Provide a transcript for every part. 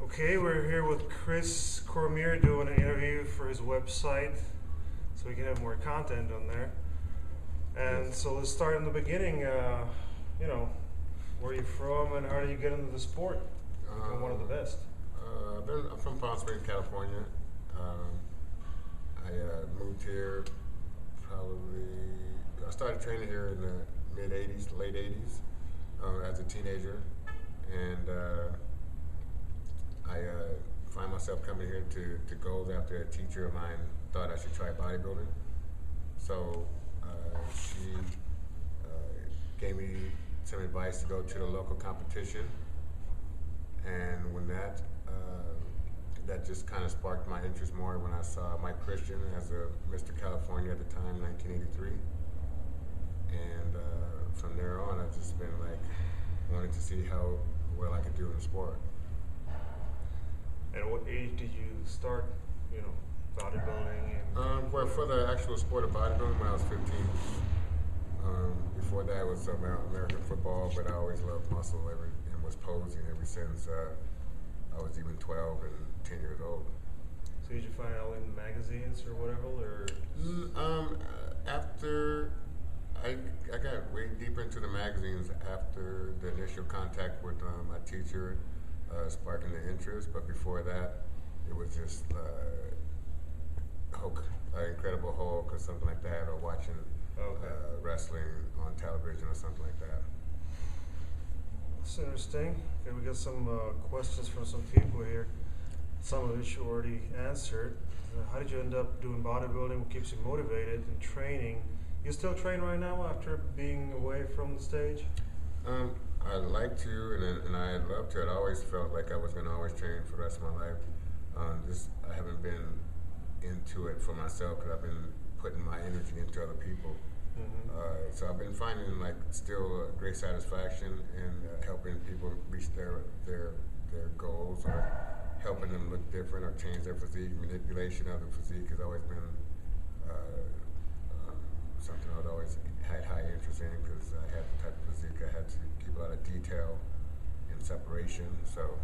Okay, we're here with Chris Cormier doing an interview for his website so we can have more content on there. And so let's start in the beginning. Where are you from and how did you get into the sport? Become one of the best. I'm from Palm Springs, California. I moved here I started training here in the mid-'80s, late '80s, as a teenager. And I find myself coming here to goals after a teacher of mine thought I should try bodybuilding. So she gave me some advice to go to the local competition. And when that just kind of sparked my interest more when I saw Mike Christian as a Mr. California at the time, 1983. And from there on, I've just been wanting to see how well I could do in the sport. And what age did you start, bodybuilding? Well, for the actual sport of bodybuilding, when I was 15. Before that, it was American football, but I always loved muscle and was posing ever since I was even 12 and 10 years old. So did you find out in magazines or whatever, or? After I got way deeper into the magazines after the initial contact with my teacher, sparking the interest. But before that, it was just Hulk, Incredible Hulk or something like that, or watching wrestling on television or something like that. That's interesting. Okay, we got some questions from some people here. Some of which you already answered. How did you end up doing bodybuilding? What keeps you motivated and training? You still train right now after being away from the stage? I'd like to, and I'd love to. I always felt like I was going to always train for the rest of my life. I haven't been into it for myself because I've been putting my energy into other people. Mm-hmm. So I've been finding still great satisfaction in helping people reach their goals, or helping them look different or change their physique. Manipulation of the physique has always been something I've always had high interest in because I had the type of physique I had to keep a lot of detail and separation. So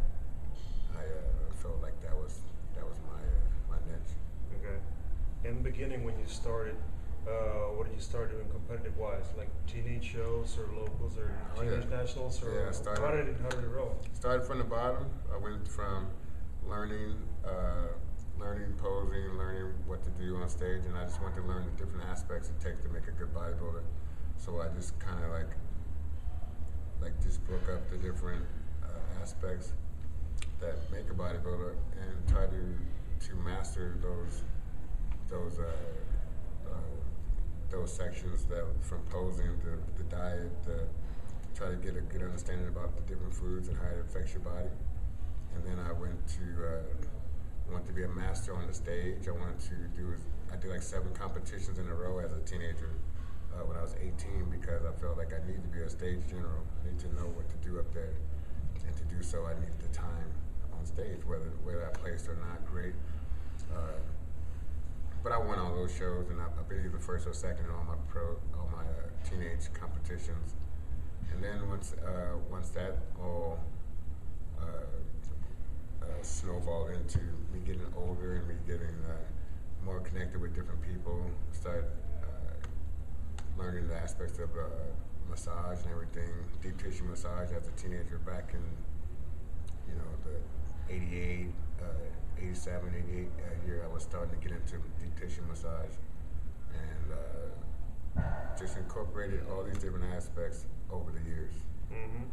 I felt like that was my niche. Okay. In the beginning, when you started, what did you start doing competitive-wise? Like teenage shows or locals or teenage nationals? Or how did it roll? Started from the bottom. I went from learning posing, learning what to do on stage, and I just wanted to learn the different aspects it takes to make a good bodybuilder. So I just kind of just broke up the different aspects that make a bodybuilder and try to master those sections that from posing, the diet, try to get a good understanding about the different foods and how it affects your body. And then I wanted to be a master on the stage. I did 7 competitions in a row as a teenager when I was 18 because I felt like I needed to be a stage general. I need to know what to do up there. And to do so, I needed the time on stage, whether I placed or not, great. But I won all those shows, and I believe the first or second in all my teenage competitions. And then once that all snowballed into me getting older and me getting more connected with different people, start learning the aspects of massage and everything, deep tissue massage as a teenager back in the 88, 87, 88 year. I was starting to get into deep tissue massage and just incorporated all these different aspects over the years. Mm-hmm.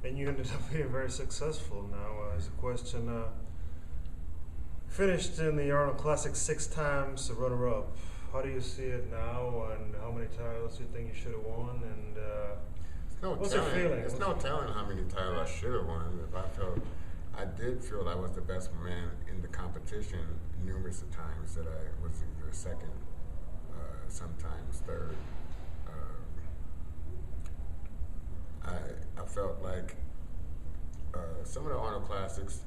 And you ended up being very successful now. As a question, finished in the Arnold Classic 6 times, a runner-up. How do you see it now, and how many titles do you think you should have won? And what's your feeling? It's no telling how many titles I should have won. I did feel I was the best man in the competition numerous of times that I was either second, sometimes third. I felt like some of the Arnold Classics,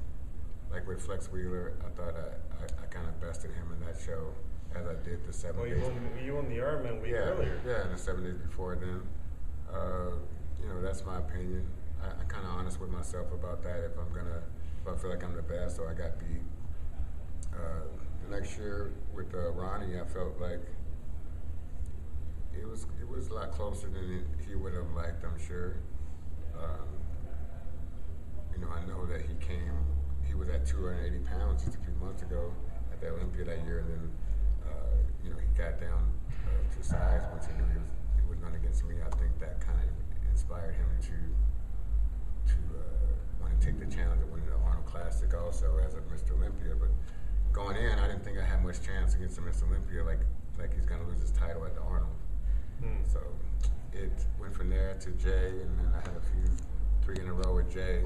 like with Flex Wheeler, I thought I kind of bested him in that show as I did the 7 days. You won the Ironman week earlier. Yeah, and the 7 days before then. That's my opinion. I'm kind of honest with myself about that. If I feel like I'm the best or I got beat. The next year with Ronnie, I felt like it was a lot closer than he would have liked, I'm sure. I know that he was at 280 pounds just a few months ago at the Olympia that year, and then he got down to size once he knew he was going against me. I think that kind of inspired him to want to take the challenge of winning the Arnold Classic also as a Mr. Olympia. But going in, I didn't think I had much chance against the Mr. Olympia, like he's going to lose his title at the Arnold. So it went from there to Jay, and then I had a few 3 in a row with Jay.